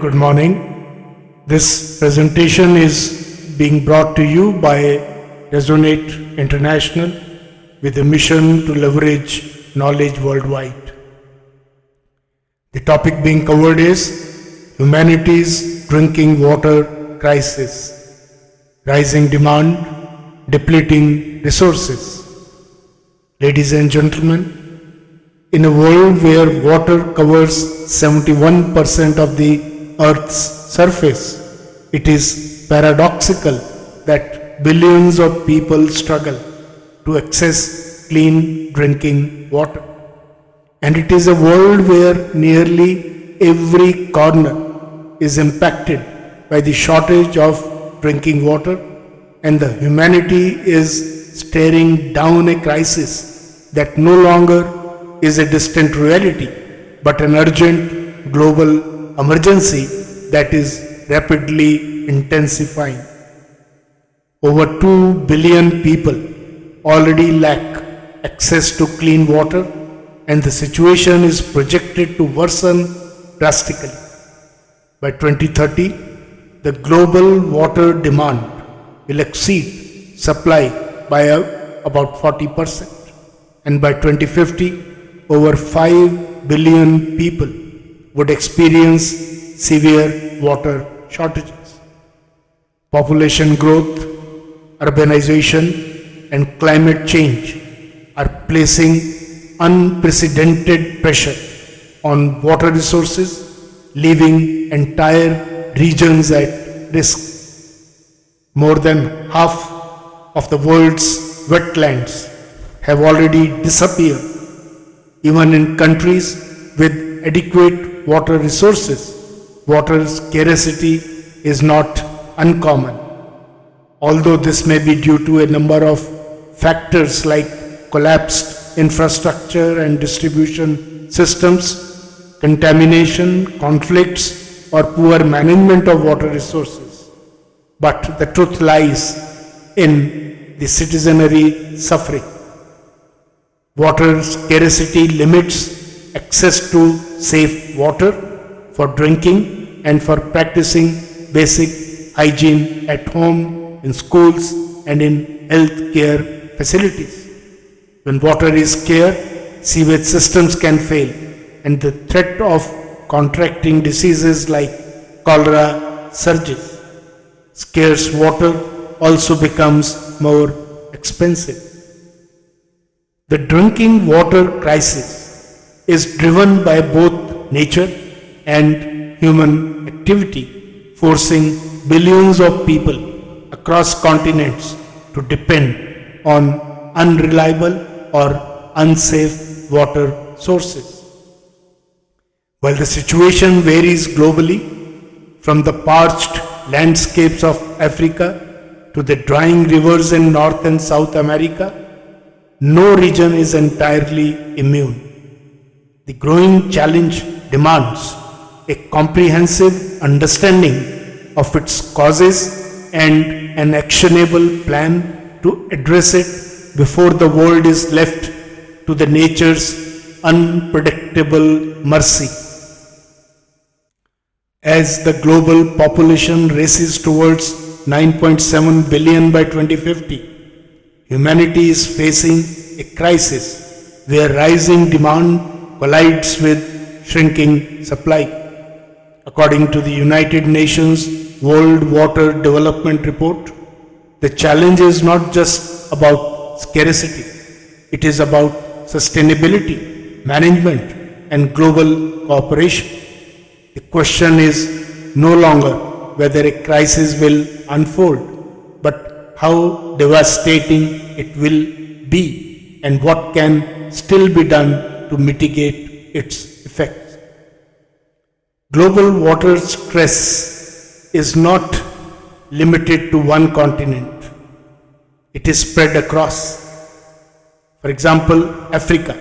Good morning. This presentation is being brought to you by Resonate International with a mission to leverage knowledge worldwide. The topic being covered is humanity's drinking water crisis, rising demand, depleting resources. Ladies and gentlemen, in a world where water covers 71% of the Earth's surface, it is paradoxical that billions of people struggle to access clean drinking water. And it is a world where nearly every corner is impacted by the shortage of drinking water, and the humanity is staring down a crisis that no longer is a distant reality, but an urgent global emergency that is rapidly intensifying. Over 2 billion people already lack access to clean water, and the situation is projected to worsen drastically. By 2030, the global water demand will exceed supply by about 40%, and by 2050, over 5 billion people would experience severe water shortages. Population growth, urbanization, and climate change are placing unprecedented pressure on water resources, leaving entire regions at risk. More than half of the world's wetlands have already disappeared. Even in countries with adequate water resources, water scarcity is not uncommon. Although this may be due to a number of factors like collapsed infrastructure and distribution systems, contamination, conflicts, or poor management of water resources. But the truth lies in the citizenry suffering. Water scarcity limits access to safe water for drinking and for practicing basic hygiene at home, in schools, and in health care facilities. When water is scarce, sewage systems can fail, and the threat of contracting diseases like cholera surges. Scarce water also becomes more expensive. The drinking water crisis is driven by both nature and human activity, forcing billions of people across continents to depend on unreliable or unsafe water sources. While the situation varies globally, from the parched landscapes of Africa to the drying rivers in North and South America, no region is entirely immune. The growing challenge demands a comprehensive understanding of its causes and an actionable plan to address it before the world is left to the nature's unpredictable mercy. As the global population races towards 9.7 billion by 2050, humanity is facing a crisis where rising demand collides with shrinking supply. According to the United Nations World Water Development Report, the challenge is not just about scarcity, it is about sustainability, management, and global cooperation. The question is no longer whether a crisis will unfold, but how devastating it will be and what can still be done to mitigate its effects. Global water stress is not limited to one continent. It is spread across. For example, Africa.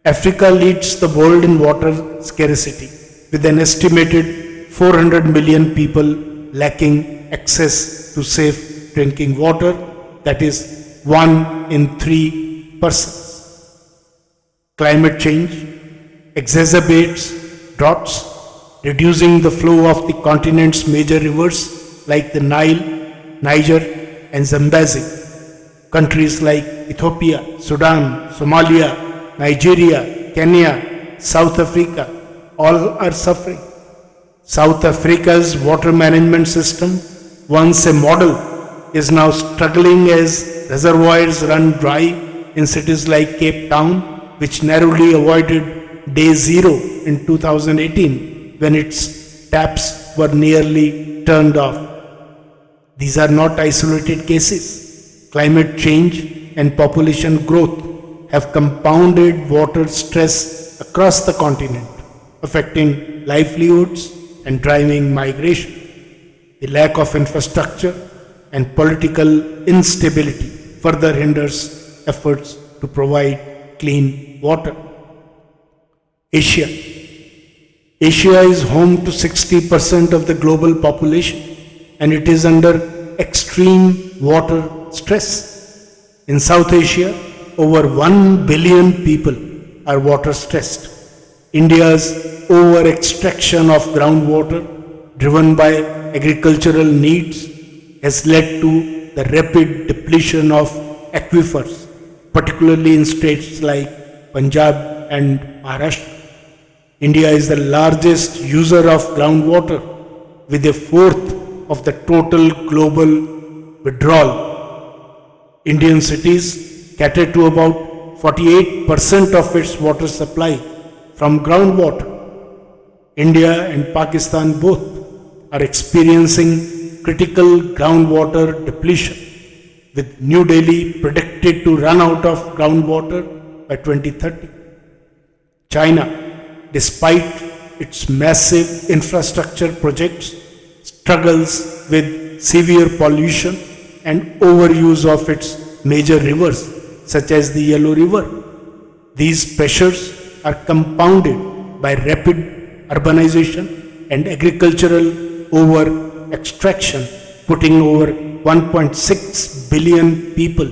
Africa leads the world in water scarcity, with an estimated 400 million people lacking access to safe drinking water, that is 1 in 3 persons. Climate change exacerbates droughts, reducing the flow of the continent's major rivers like the Nile, Niger, and Zambezi. Countries like Ethiopia, Sudan, Somalia, Nigeria, Kenya, South Africa, all are suffering. South Africa's water management system, once a model, is now struggling as reservoirs run dry in cities like Cape Town, which narrowly avoided day zero in 2018 when its taps were nearly turned off. These are not isolated cases. Climate change and population growth have compounded water stress across the continent, affecting livelihoods and driving migration. The lack of infrastructure and political instability further hinders efforts to provide clean water. Asia. Asia is home to 60% of the global population and it is under extreme water stress. In South Asia, over 1 billion people are water stressed. India's over-extraction of groundwater, driven by agricultural needs, has led to the rapid depletion of aquifers, particularly in states like Punjab and Maharashtra. India is the largest user of groundwater, with a fourth of the total global withdrawal. Indian cities cater to about 48% of its water supply from groundwater. India and Pakistan both are experiencing critical groundwater depletion, with New Delhi predicted to run out of groundwater by 2030. China, despite its massive infrastructure projects, struggles with severe pollution and overuse of its major rivers, such as the Yellow River. These pressures are compounded by rapid urbanization and agricultural over-extraction, putting over 1.6 billion people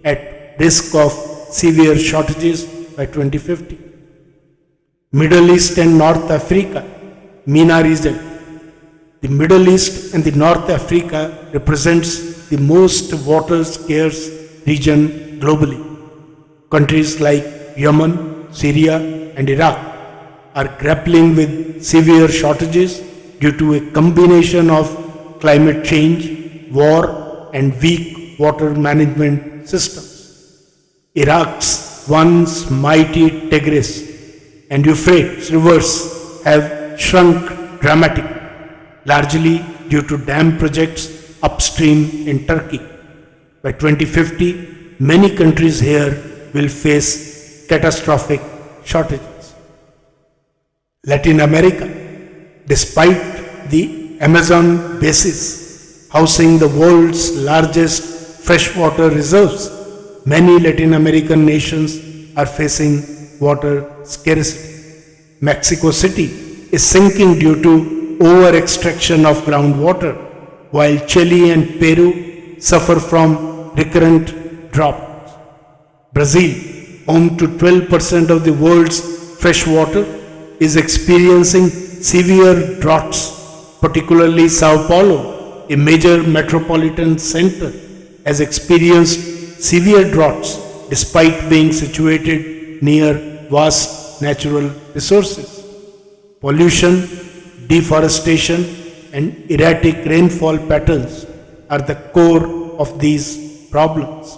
at risk of severe shortages by 2050. Middle East and North Africa, MENA region. The Middle East and the North Africa represents the most water-scarce region globally. Countries like Yemen, Syria, and Iraq are grappling with severe shortages due to a combination of climate change, war, and weak water management systems. Iraq's once mighty Tigris and Euphrates rivers have shrunk dramatically, largely due to dam projects upstream in Turkey. By 2050, many countries here will face catastrophic shortages. Latin America, despite the Amazon basin housing the world's largest freshwater reserves, many Latin American nations are facing water scarcity. Mexico City is sinking due to over-extraction of groundwater, while Chile and Peru suffer from recurrent droughts. Brazil, home to 12% of the world's fresh water, is experiencing severe droughts, particularly Sao Paulo, a major metropolitan center, has experienced severe droughts despite being situated near vast natural resources. Pollution, deforestation, and erratic rainfall patterns are the core of these problems.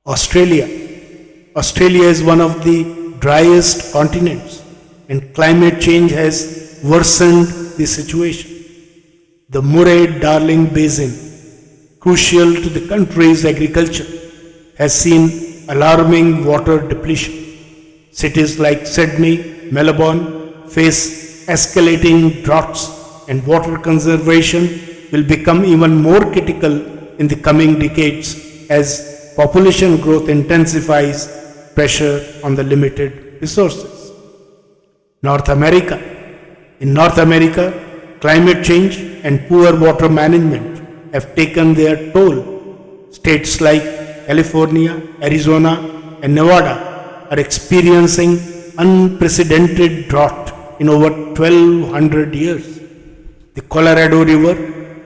Australia is one of the driest continents and climate change has worsened the situation. The Murray-Darling Basin, crucial to the country's agriculture, has seen alarming water depletion. Cities like Sydney, Melbourne face escalating droughts and water conservation will become even more critical in the coming decades as population growth intensifies pressure on the limited resources. North America. In North America, climate change and poor water management have taken their toll. States like California, Arizona, and Nevada are experiencing unprecedented drought in over 1200 years. The Colorado River,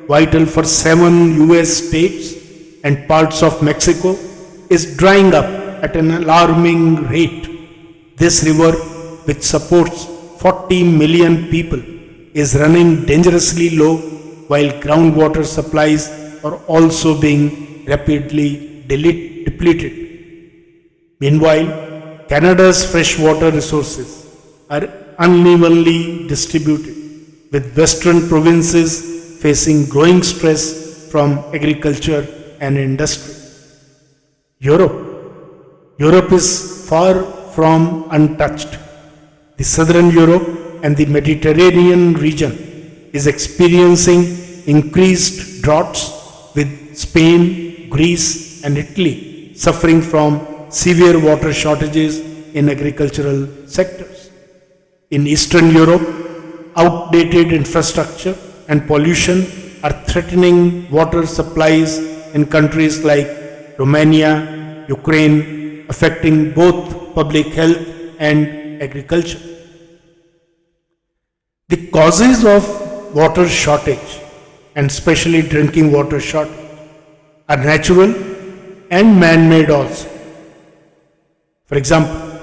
vital for 7 US states and parts of Mexico, is drying up at an alarming rate. This river, which supports 40 million people, is running dangerously low while groundwater supplies are also being rapidly depleted. Meanwhile, Canada's freshwater resources are unevenly distributed, with western provinces facing growing stress from agriculture and industry. Europe is far from untouched. The southern Europe and the Mediterranean region is experiencing increased droughts, with Spain, Greece and Italy suffering from severe water shortages in agricultural sectors. In Eastern Europe, outdated infrastructure and pollution are threatening water supplies in countries like Romania, Ukraine, affecting both public health and agriculture. The causes of water shortage, and especially drinking water shortage, are natural and man-made also. For example,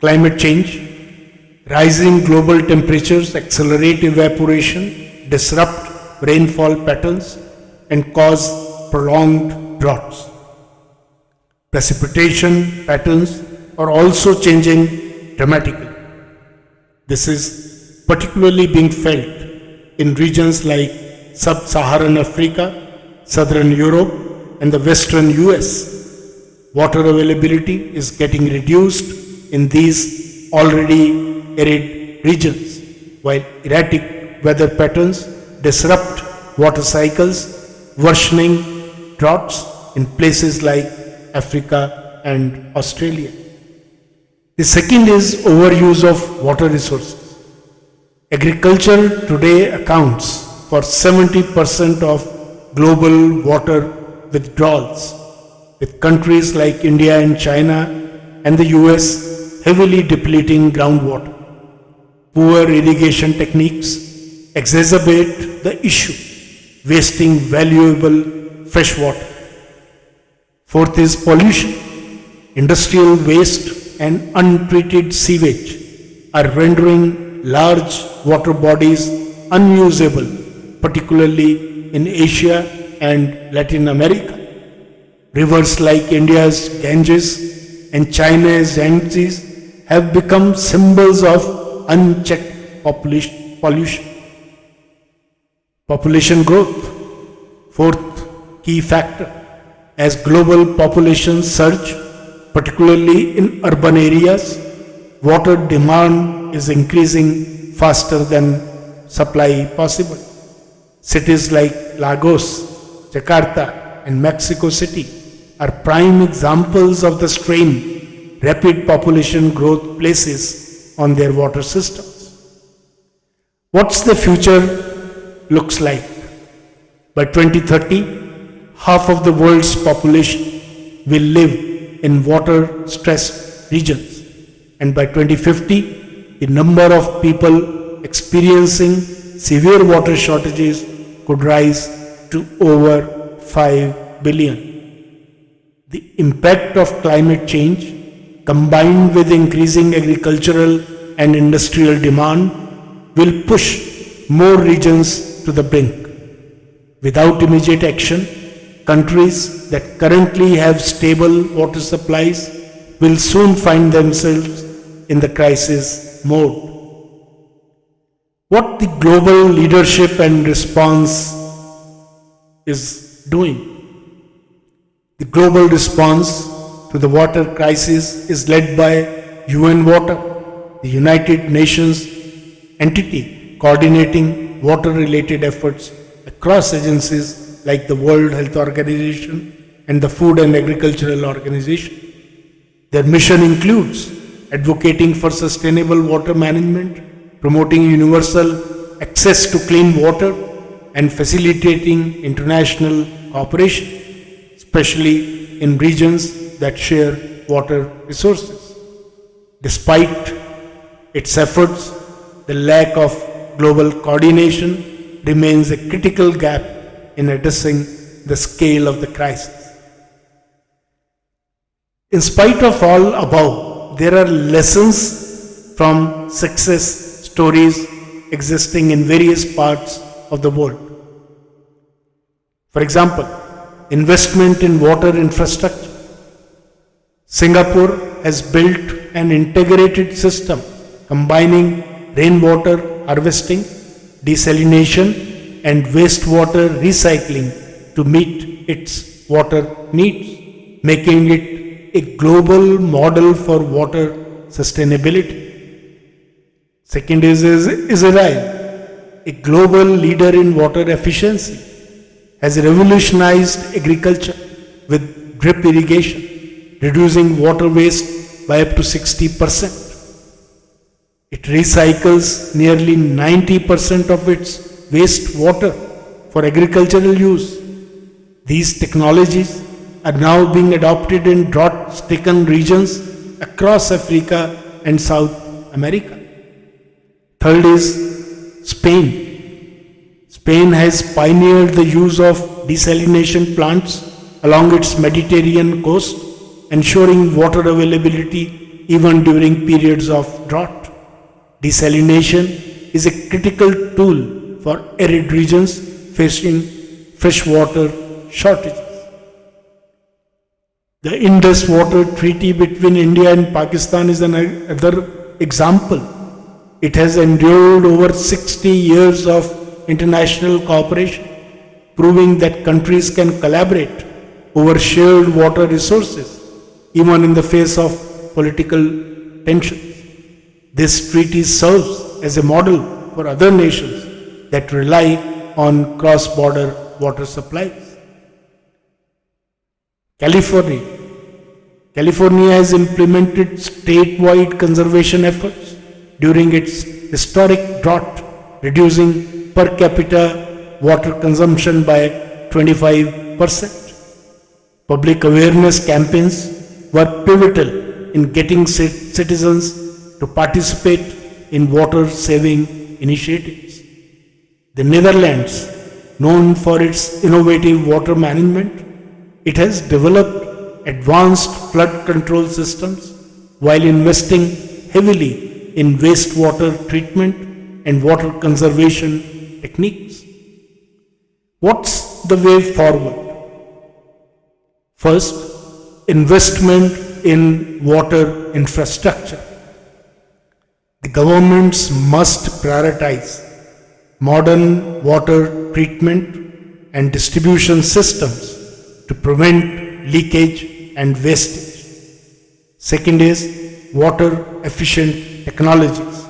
climate change, rising global temperatures accelerate evaporation, disrupt rainfall patterns, and cause prolonged droughts. Precipitation patterns are also changing dramatically. This is particularly being felt in regions like sub-Saharan Africa, southern Europe, and the western US. Water availability is getting reduced in these already arid regions, while erratic weather patterns disrupt water cycles, worsening droughts in places like Africa and Australia. The second is overuse of water resources. Agriculture today accounts for 70% of global water withdrawals, with countries like India and China and the US heavily depleting groundwater. Poor irrigation techniques exacerbate the issue, wasting valuable fresh water. Fourth is pollution. Industrial waste and untreated sewage are rendering large water bodies unusable, particularly in Asia and Latin America. Rivers like India's Ganges and China's Yangtze have become symbols of unchecked pollution. Population growth, fourth key factor. As global populations surge, particularly in urban areas, water demand is increasing faster than supply possible. Cities like Lagos, Jakarta, and Mexico City are prime examples of the strain rapid population growth places on their water systems. What's the future looks like? By 2030, half of the world's population will live in water-stressed regions, and by 2050, the number of people experiencing severe water shortages could rise to over 5 billion. The impact of climate change, combined with increasing agricultural and industrial demand, will push more regions to the brink. Without immediate action, countries that currently have stable water supplies will soon find themselves in the crisis mode. What the global leadership and response is doing? The global response to the water crisis is led by UN Water, the United Nations entity coordinating water-related efforts across agencies like the World Health Organization and the Food and Agricultural Organization. Their mission includes advocating for sustainable water management, promoting universal access to clean water, and facilitating international cooperation, especially in regions that share water resources. Despite its efforts, the lack of global coordination remains a critical gap in addressing the scale of the crisis. In spite of all above, there are lessons from success stories existing in various parts of the world. For example, investment in water infrastructure. Singapore has built an integrated system combining rainwater harvesting, desalination, and wastewater recycling to meet its water needs, making it a global model for water sustainability. Second is Israel, a global leader in water efficiency, has revolutionized agriculture with drip irrigation, reducing water waste by up to 60%. It recycles nearly 90% of its wastewater for agricultural use. These technologies are now being adopted in drought-stricken regions across Africa and South America. Third is Spain. Spain has pioneered the use of desalination plants along its Mediterranean coast, ensuring water availability even during periods of drought. Desalination is a critical tool for arid regions facing freshwater shortages. The Indus Water Treaty between India and Pakistan is another example. It has endured over 60 years of international cooperation, proving that countries can collaborate over shared water resources, even in the face of political tensions. This treaty serves as a model for other nations that rely on cross-border water supplies. California has implemented statewide conservation efforts during its historic drought, reducing per capita water consumption by 25%. Public awareness campaigns were pivotal in getting citizens to participate in water-saving initiatives. The Netherlands, known for its innovative water management, it has developed advanced flood control systems while investing heavily in wastewater treatment and water conservation techniques. What's the way forward? First, investment in water infrastructure. The governments must prioritize modern water treatment and distribution systems to prevent leakage and wastage. Second is water efficient technologies,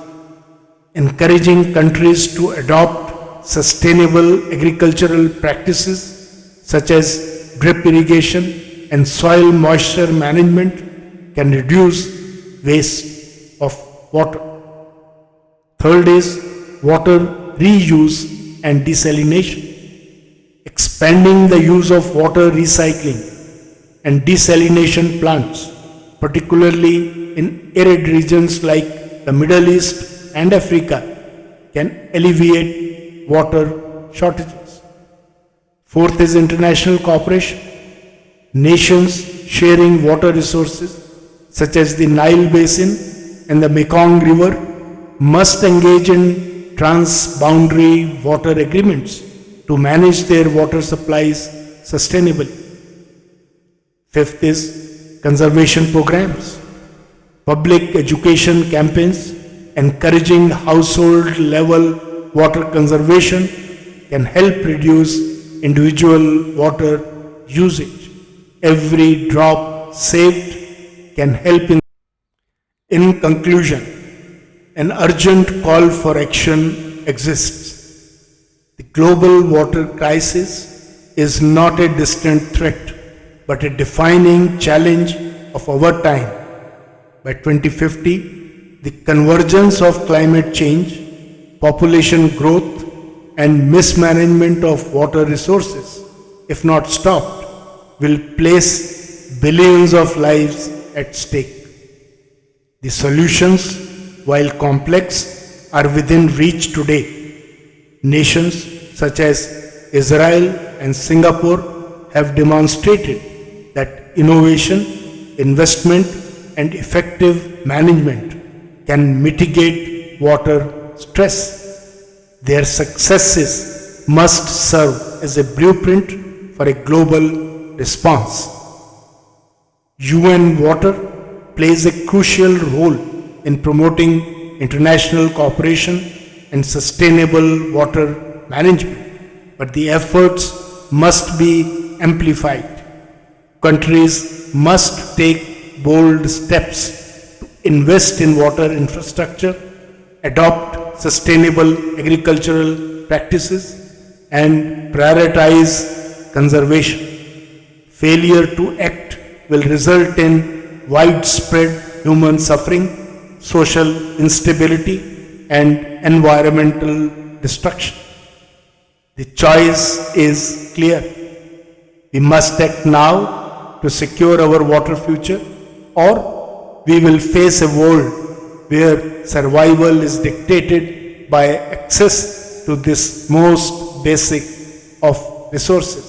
encouraging countries to adopt sustainable agricultural practices such as drip irrigation and soil moisture management can reduce waste of water. Third is water reuse and desalination. Expanding the use of water recycling and desalination plants, particularly in arid regions like the Middle East and Africa, can alleviate water shortages. Fourth is international cooperation. Nations sharing water resources such as the Nile Basin and the Mekong River must engage in trans-boundary water agreements to manage their water supplies sustainably. Fifth is conservation programs. Public education campaigns encouraging household level water conservation can help reduce individual water usage. Every drop saved can help in conclusion, an urgent call for action exists. The global water crisis is not a distant threat, but a defining challenge of our time. By 2050, the convergence of climate change, population growth, and mismanagement of water resources, if not stopped, will place billions of lives at stake. The solutions, while complex, are within reach today. Nations such as Israel and Singapore have demonstrated that innovation, investment, and effective management can mitigate water stress. Their successes must serve as a blueprint for a global response. UN Water plays a crucial role in promoting international cooperation and sustainable water management, but the efforts must be amplified. Countries must take bold steps to invest in water infrastructure, adopt sustainable agricultural practices, and prioritize conservation. Failure to act will result in widespread human suffering, social instability, and environmental destruction. The choice is clear. We must act now to secure our water future, or we will face a world where survival is dictated by access to this most basic of resources.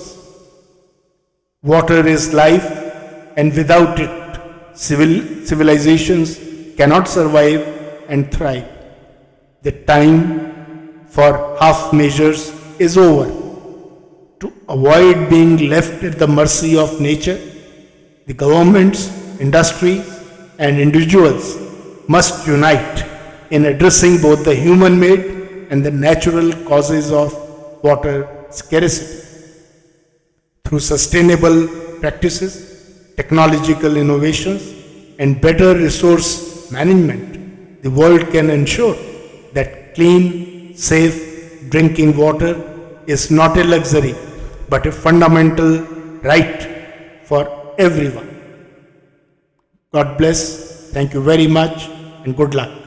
Water is life, and without it, civilizations cannot survive and thrive. The time for half measures is over. To avoid being left at the mercy of nature, the governments, industries, and individuals must unite in addressing both the human-made and the natural causes of water scarcity. Through sustainable practices, technological innovations, and better resource management, the world can ensure that clean, safe drinking water is not a luxury but a fundamental right for everyone. God bless. Thank you very much and good luck.